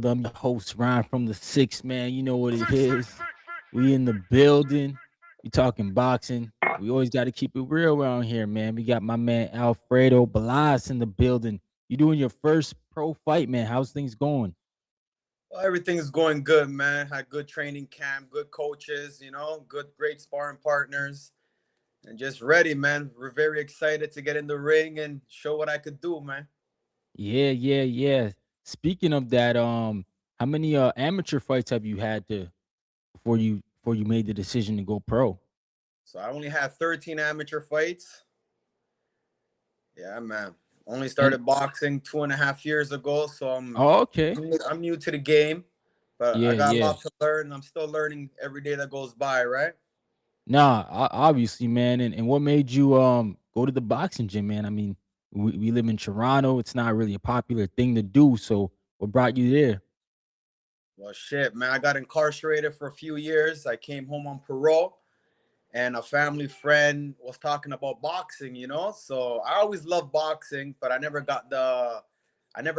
I'm your host, Ryan from the Six, man. You know what it is. We in the building. We talking boxing. We always got to keep it real around here, man. We got my man Alfredo Balazs in the building. You doing your first pro fight, man. How's things going? Well, everything's going good, man. Had good training camp, good coaches, great sparring partners, and just ready, man. We're very excited to get in the ring and show what I could do, man. Yeah, yeah, yeah. Speaking of that, how many amateur fights have you had to before you made the decision to go pro? So I only had 13 amateur fights. Yeah, man. Only And started boxing 2.5 years ago, so oh, okay. I'm new to the game, but I Yeah, got a yeah. lot to learn. I'm still learning every day that goes by, right? Nah, obviously, man. And what made you go to the boxing gym, man? I mean, we live in Toronto. It's not really a popular thing to do. So what brought you there? Well, shit, man. I got incarcerated for a few years. I came home on parole and a family friend was talking about boxing. So I always loved boxing, but I never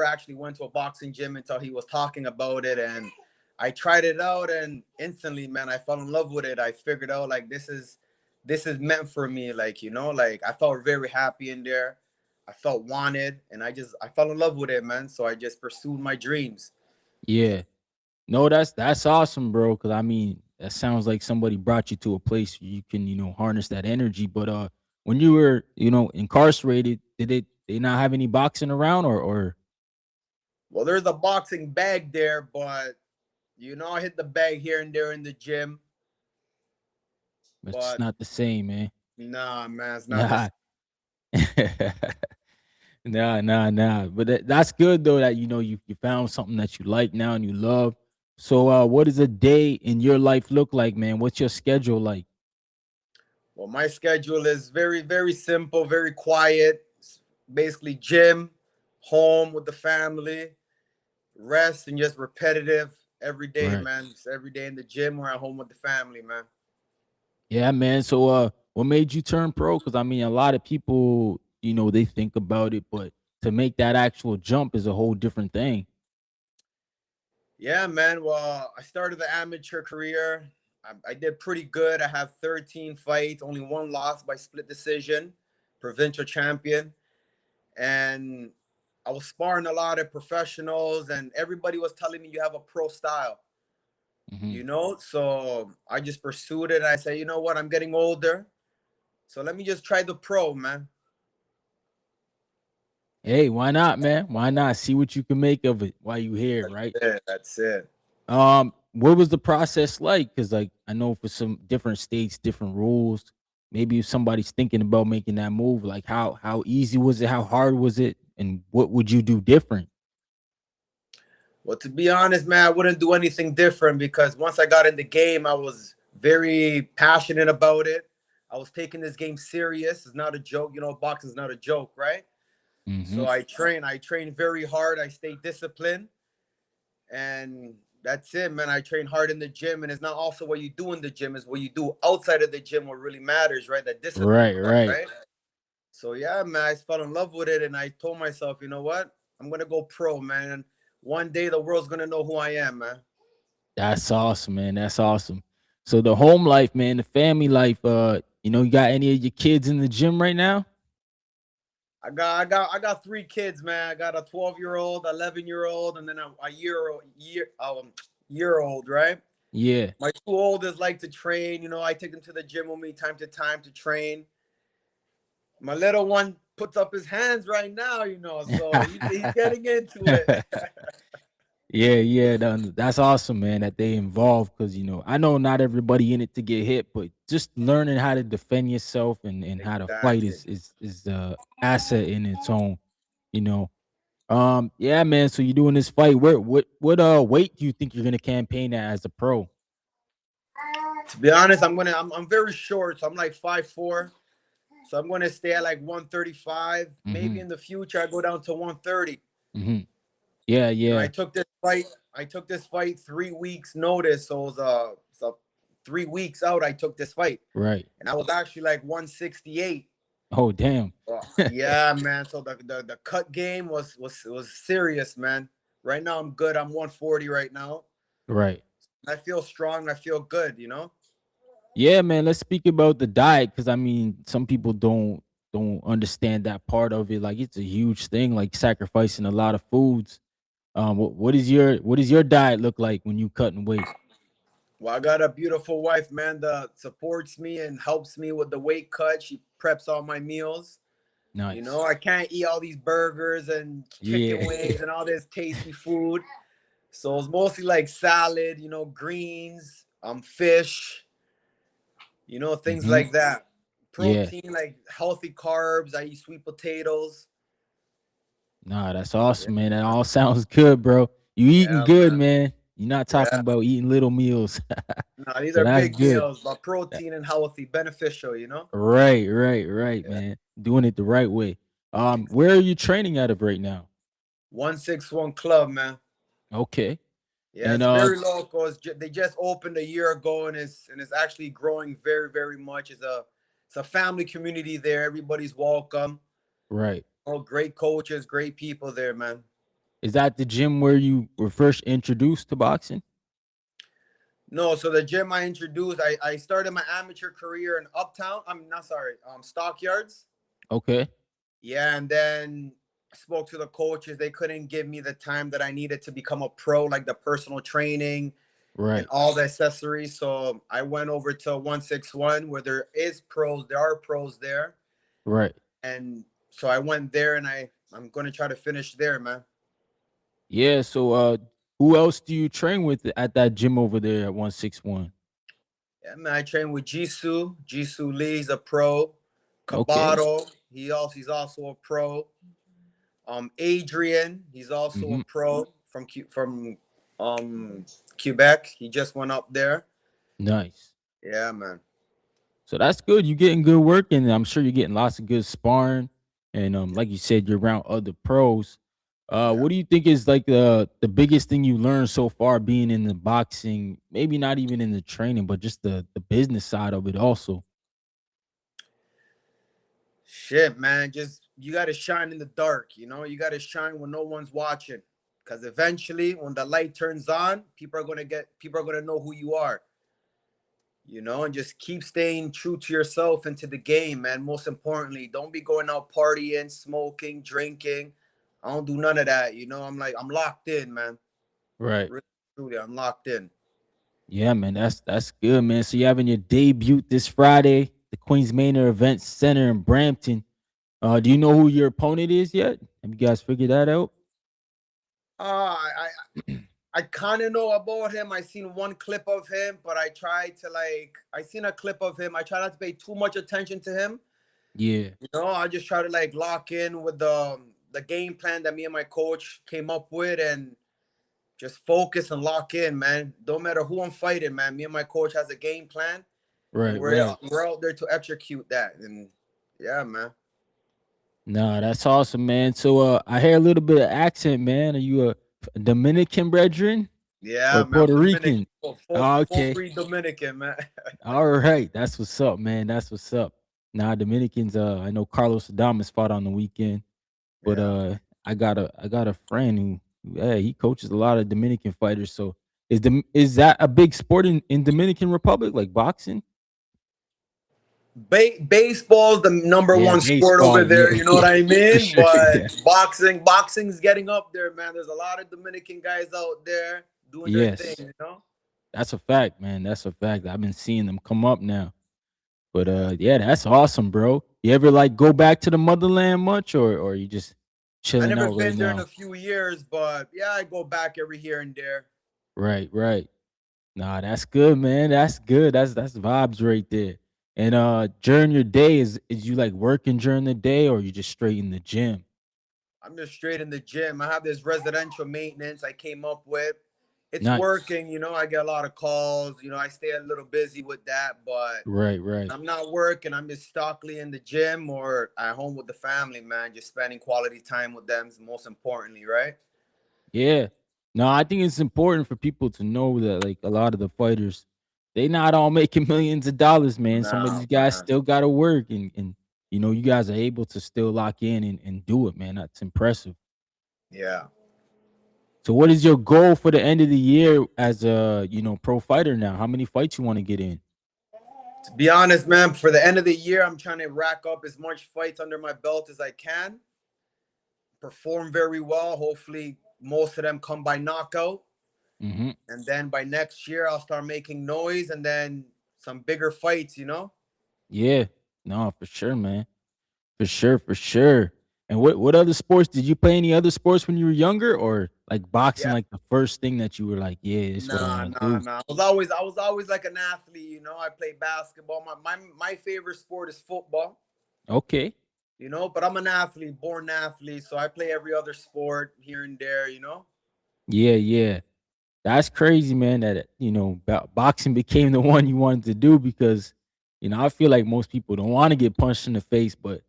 actually went to a boxing gym until he was talking about it. And I tried it out and instantly, man, I fell in love with it. I figured out like this is meant for me. Like I felt very happy in there. I felt wanted and I fell in love with it, man. So I just pursued my dreams. Yeah. No, that's awesome, bro. Cause I mean, that sounds like somebody brought you to a place where you can, harness that energy. But when you were, incarcerated, they not have any boxing around or Well, there's a boxing bag there, but I hit the bag here and there in the gym, it's just but not the same, man. nah, man, it's not Nah. this. Nah, nah, nah. But that's good though that you found something that you like now and you love. So what does a day in your life look like, man? What's your schedule like? Well, my schedule is very, very simple, very quiet. It's basically gym, home with the family, rest, and just repetitive every day, Right. man. Just every day in the gym or at home with the family, man. Yeah, man. So what made you turn pro? Cuz I mean a lot of people, they think about it, but to make that actual jump is a whole different thing. Yeah, man. Well, I started the amateur career. I did pretty good. I have 13 fights, only one loss by split decision, provincial champion. And I was sparring a lot of professionals, and everybody was telling me you have a pro style, Mhm. So I just pursued it. I said, you know what, I'm getting older, so let me just try the pro, man. Hey, why not, man? Why not see what you can make of it while you here, That's right? it. That's it. What was the process like? Because like I know for some different states, different rules. Maybe if somebody's thinking about making that move, like how easy was it? How hard was it? And what would you do different? Well, to be honest, man, I wouldn't do anything different because once I got in the game, I was very passionate about it. I was taking this game serious. It's not a joke. Boxing's not a joke, right? Hmm. So I train very hard. I stay disciplined. And that's it, man. I train hard in the gym, and it's not also what you do in the gym, it's what you do outside of the gym what really matters, right? That discipline Right, part, right. right? So yeah, man, I fell in love with it, and I told myself, you know what? I'm gonna go pro, man. And one day the world's gonna know who I am, man. That's awesome, man. That's awesome. So the home life, man, the family life. You got any of your kids in the gym right now? I got 3 kids, man. I got a 12-year-old, 11-year-old, and then a year old, right? Yeah. My two oldest like to train. I take them to the gym with me time to time to train. My little one puts up his hands right now, so he's getting into it. Yeah, yeah, that's awesome, man. That they involve because I know not everybody in it to get hit, but just learning how to defend yourself and how to fight Exactly. is a asset in its own. You know, yeah, man. So you're doing this fight. Where what weight do you think you're gonna campaign at as a pro? To be honest, I'm very short, so I'm like 5'4". So I'm gonna stay at like 135. Maybe Mm-hmm. in the future I go down to 130. Mm-hmm. Yeah, I yeah. took this fight 3 weeks notice, so it was 3 weeks out. I took this fight, Right. and I was actually like 168. Oh, damn. Yeah, man. So the cut game was serious, man. Right now, I'm good. I'm 140 right now. Right. I feel strong. I feel good. You know. Yeah, man. Let's speak about the diet because I mean, some people don't understand that part of it. Like it's a huge thing, like sacrificing a lot of foods. What does your diet look like when you cutting weight? Well, I got a beautiful wife, man, that supports me and helps me with the weight cut. She preps all my meals. You know, Nice. I can't eat all these burgers and chicken Yeah. wings and all this tasty food. So it's mostly like salad, you know, greens, fish, you know, things Hmm. like that. Yeah. Protein, like healthy carbs. I eat sweet potatoes. Nah, that's Yeah, awesome, man. That all sounds good, bro. You eating yeah, good, man. man. You're not talking Yeah. about eating little meals. No, these So are that's big good. meals, but protein and healthy, beneficial, you know? Right, Yeah. man. Doing it the right way. Exactly. Where are you training out of right now? 161 Club, man. Okay. Yeah, And it's very local. They just opened a year ago, and it's actually growing very, very much. It's a family community there. Everybody's welcome. right. Oh, great coaches, great people there, man. Is that the gym where you were first introduced to boxing? No, so the gym I introduced, I started my amateur career in Uptown. I'm not sorry, Stockyards. Okay. Yeah, and then I spoke to the coaches. They couldn't give me the time that I needed to become a pro, like the personal training and Right. all the accessories. So I went over to 161 where there are pros there. Right. And so I went there and I'm gonna try to finish there, man. Yeah. So who else do you train with at that gym over there at 161? Yeah, man, I train with Jisoo Lee's a pro. Okay. Kabato, he's also a pro. Adrian, he's also a Hmm. pro from um Quebec. He just went up there. Nice. Yeah, man. So that's good. You're getting good work, and I'm sure you're getting lots of good sparring. And like you said, you're around other pros. Yeah. What do you think is like the biggest thing you learned so far being in the boxing? Maybe not even in the training, but just the business side of it also. Shit, man. Just you gotta shine in the dark, you know, you gotta shine when no one's watching. Cause eventually when the light turns on, people are gonna know who you are, you know, and just keep staying true to yourself and to the game, man. Most importantly, don't be going out partying, smoking, drinking. I don't do none of that, you know. I'm locked in, man. Right. Really, truly, I'm locked in. Yeah, man. That's good, man. So you're having your debut this Friday, the Queens Manor Event Center in Brampton. Do you know who your opponent is yet? Have you guys figured that out? I kind of know about him. I seen one clip of him, but I seen a clip of him. I try not to pay too much attention to him. Yeah. You know, I just try to like lock in with the game plan that me and my coach came up with, and just focus and lock in, man. Don't matter who I'm fighting, man. Me and my coach has a game plan, and Right. Right. we're out there to execute that. And yeah, man. Nah, that's awesome, man. So, I hear a little bit of accent, man. Are you a Dominican brethren Yeah, or man. I'm Puerto Dominican, Rican? full Oh, full okay. breed Dominican, man. All right. That's what's up, man. That's what's up. Nah, Dominicans. I know Carlos Adames fought on the weekend, but Yeah. I got a friend yeah, he coaches a lot of Dominican fighters. So, is that a big sport in Dominican Republic, like boxing? Baseball's the number Yeah, one sport baseball. over Yeah, there. You know what yeah, I for mean? sure. But Yeah. boxing's getting up there, man. There's a lot of Dominican guys out there doing their thing. Yes, You know? that's a fact, man. That's a fact. I've been seeing them come up now. But Yeah. yeah, that's awesome, bro. You ever like go back to the motherland much, or you just I chilling never out right been there in a now? few years, but yeah, I go back every here and there. Right, right. Nah, that's good, man. That's good. That's vibes right there. And during your day, is you like working during the day, or you just straight in the gym? I'm just straight in the gym. I have this residential maintenance I came up with. It's Nice. working, you know. I get a lot of calls. You know, I stay a little busy with that, but Right, right. I'm not working. I'm just stockly in the gym or at home with the family, man. Just spending quality time with them is most importantly, right? Yeah. No, I think it's important for people to know that like a lot of the fighters, they not all making millions of dollars, man. Some of these No, guys man. still gotta work and you guys are able to still lock in and do it, man. That's impressive. Yeah. So what is your goal for the end of the year as a, pro fighter now? How many fights you want to get in? To be honest, man, for the end of the year, I'm trying to rack up as much fights under my belt as I can, perform very well. Hopefully, most of them come by knockout. Hmm. And then by next year, I'll start making noise and then some bigger fights, you know? Yeah. No, for sure, man. For sure, for sure. And what other sports did you play? Any other sports when you were younger, or like boxing? Yeah. Like the first thing that you were like, yeah, this is what I Nah, want to nah, do. nah. I was always like an athlete, you know. I played basketball. My favorite sport is football, Okay. you know, but I'm an athlete, born athlete, so I play every other sport here and there, you know? Yeah, yeah. That's crazy, man. That boxing became the one you wanted to do because I feel like most people don't want to get punched in the face, but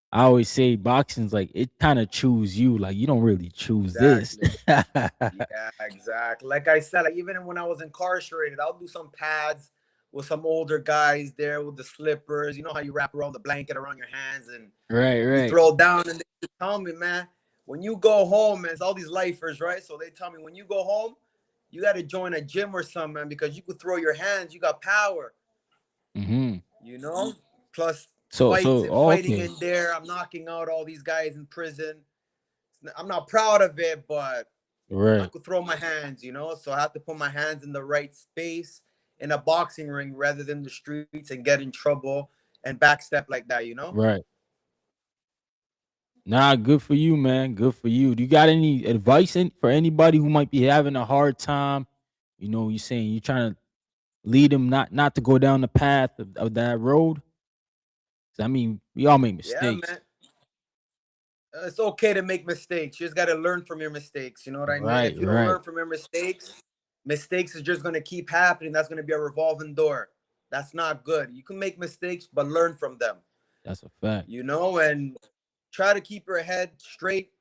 I always say boxing's like it kind of choose you. Like you don't really choose this. Exactly. Yeah, exactly. Like I said, like even when I was incarcerated, I'll do some pads with some older guys there with the slippers. You know how you wrap around the blanket around your hands and Right, you right. throw down, and they tell me, man, when you go home, and it's all these lifers, right? So they tell me when you go home, you got to join a gym or something, man, because you could throw your hands, you got power, Hmm. you know. Plus So, oh, fighting okay. in there, I'm knocking out all these guys in prison. I'm not proud of it, but I Right. could throw my hands, you know. So I have to put my hands in the right space in a boxing ring rather than the streets and get in trouble and backstep like that, you know. Right. Nah, good for you, man. Good for you. Do you got any advice for anybody who might be having a hard time? You saying you trying to lead them not to go down the path of that road. 'Cause, I mean, we all make Yeah, mistakes. man. It's okay to make mistakes. You just got to learn from your mistakes. You know what I mean? Right, If you don't right. learn from your mistakes, mistakes is just going to keep happening. That's going to be a revolving door. That's not good. You can make mistakes, but learn from them, That's a fact. you know, and try to keep your head straight,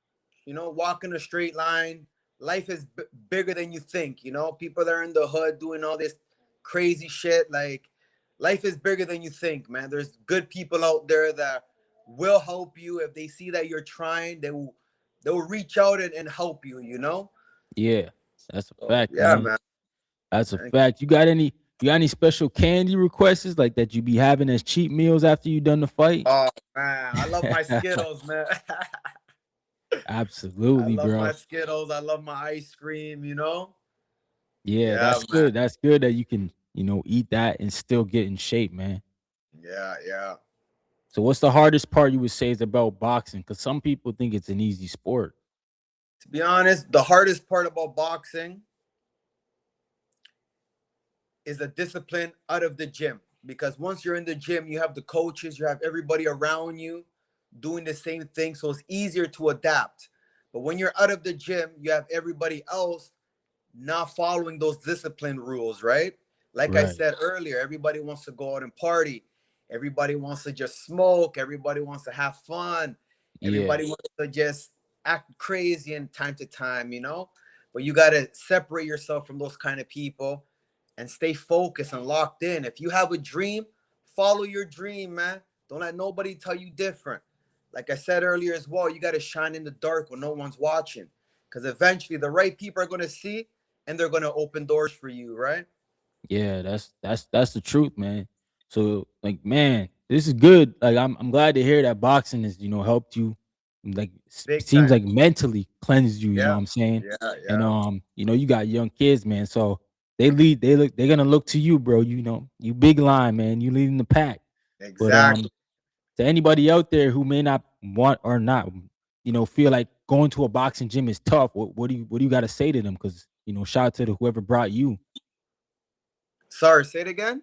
you know, walk in a straight line. Life is bigger than you think, you know. People that are in the hood doing all this crazy shit, like life is bigger than you think, man. There's good people out there that will help you if they see that you're trying. They will reach out and help you, you know. Yeah, that's a So fact, yeah, man. man. That's a fact. You got any special candy requests like that you be having as cheat meals after you done the fight? Oh man, I love my Skittles, man. I Absolutely, love my bro. Skittles. I love my ice cream, you know. Yeah, Yeah, that's man. good. That's good that you can, eat that and still get in shape, man. Yeah, yeah. So what's the hardest part you would say is about boxing? Because some people think it's an easy sport. To be honest, the hardest part about boxing is the discipline out of the gym. Because once you're in the gym, you have the coaches, you have everybody around you doing the same thing. So it's easier to adapt. But when you're out of the gym, you have everybody else not following those discipline rules, right? Like I Right. said earlier, everybody wants to go out and party. Everybody wants to just smoke. Everybody wants to have fun. Yeah. Everybody wants to just act crazy in time to time, you know? But you got to separate yourself from those kind of people and stay focused and locked in. If you have a dream, follow your dream, man. Don't let nobody tell you different. Like I said earlier as well, you got to shine in the dark when no one's watching. Because eventually the right people are going to see and they're going to open doors for you, right? Yeah, that's the truth, man. So like, man, this is good. Like I'm glad to hear that boxing has, helped you like Big seems time. like mentally cleansed you, you know Yeah. what I'm saying? Yeah. And Yeah. you got young kids, man. So they're gonna look to you, bro. You big line, man. You leading the pack. But Exactly. to anybody out there who may not want or not, feel like going to a boxing gym is tough, what do you gotta say to them? Because shout out to whoever brought you. Sorry, say it again.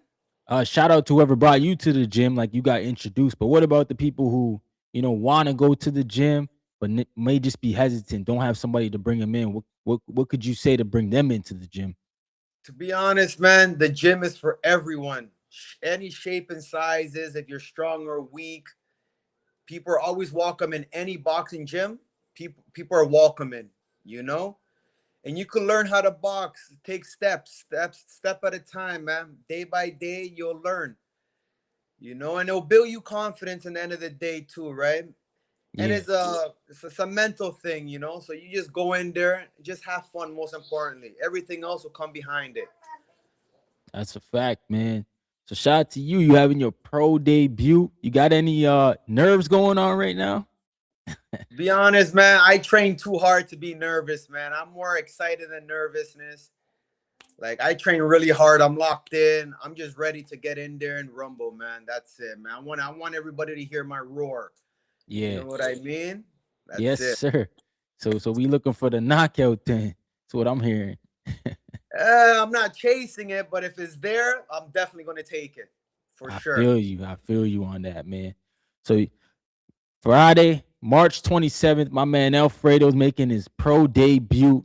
Shout out to whoever brought you to the gym, like you got introduced. But what about the people who want to go to the gym but may just be hesitant, don't have somebody to bring them in? What could you say to bring them into the gym? To be honest, man, the gym is for everyone. Any shape and sizes. If you're strong or weak, people are always welcome in any boxing gym. People are welcome in, you know? And you can learn how to box. Take step at a time, man. Day by day, you'll learn, you know, and it'll build you confidence in the end of the day, too, right? and Yeah, it's a mental thing, you know. So you just go in there, just have fun. Most importantly, everything else will come behind it. that's a fact, man. So shout out to you. You having your pro debut. You got any nerves going on right now? Be honest, man. I train too hard to be nervous, man. I'm more excited than nervousness. Like I train really hard. I'm locked in. I'm just ready to get in there and rumble, man. That's it, man. I want everybody to hear my roar. You Yeah. know what I mean? Yes, That's it. sir. So we looking for the knockout then. That's what I'm hearing. I'm not chasing it, but if it's there, I'm definitely gonna take it for I sure. feel you. I feel you on that, man. So Friday, March 27th, my man Alfredo's making his pro debut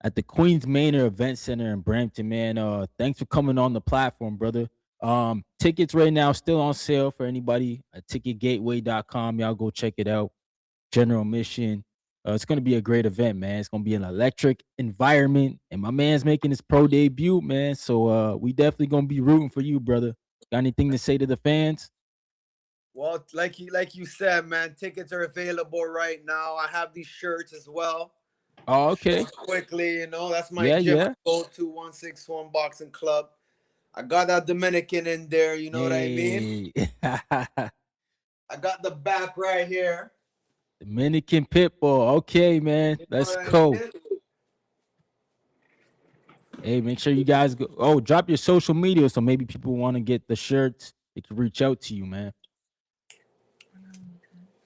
at the Queens Manor Event Center in Brampton, man. Thanks for coming on the platform, brother. Tickets right now still on sale for anybody at ticketgateway.com. Y'all go check it out. General mission. It's gonna be a great event, man. It's gonna be an electric environment, and my man's making his pro debut, man. So we definitely gonna be rooting for you, brother. Got anything to say to the fans? Well, like you said, man, tickets are available right now. I have these shirts as well. Oh, Show okay. it quickly, you know. That's my Yeah, gym. I yeah. go to 161 Boxing Club. I got that Dominican in there. You know what I mean? Hey, I got the back right here. Dominican Pitbull. Okay, man. You know Let's what I go. mean? Hey, make sure you guys go. Oh, drop your social media so maybe people want to get the shirts. They can reach out to you, man.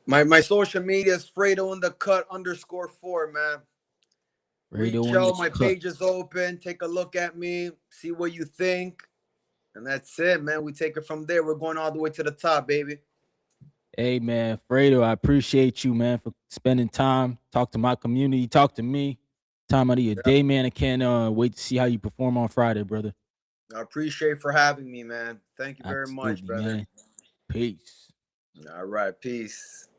My social media is Fredo in the cut _4, man. Reach Radio in the out. My cut. page is open. Take a look at me. See what you think. And that's it, man. We take it from there. We're going all the way to the top, baby. Hey, man, Fredo, I appreciate you, man, for spending time. Talk to my community. Talk to me. Time out of your Yeah. day, man. I can't wait to see how you perform on Friday, brother. I appreciate for having me, man. Thank you very much, Absolutely, brother. man. Peace. All right, peace.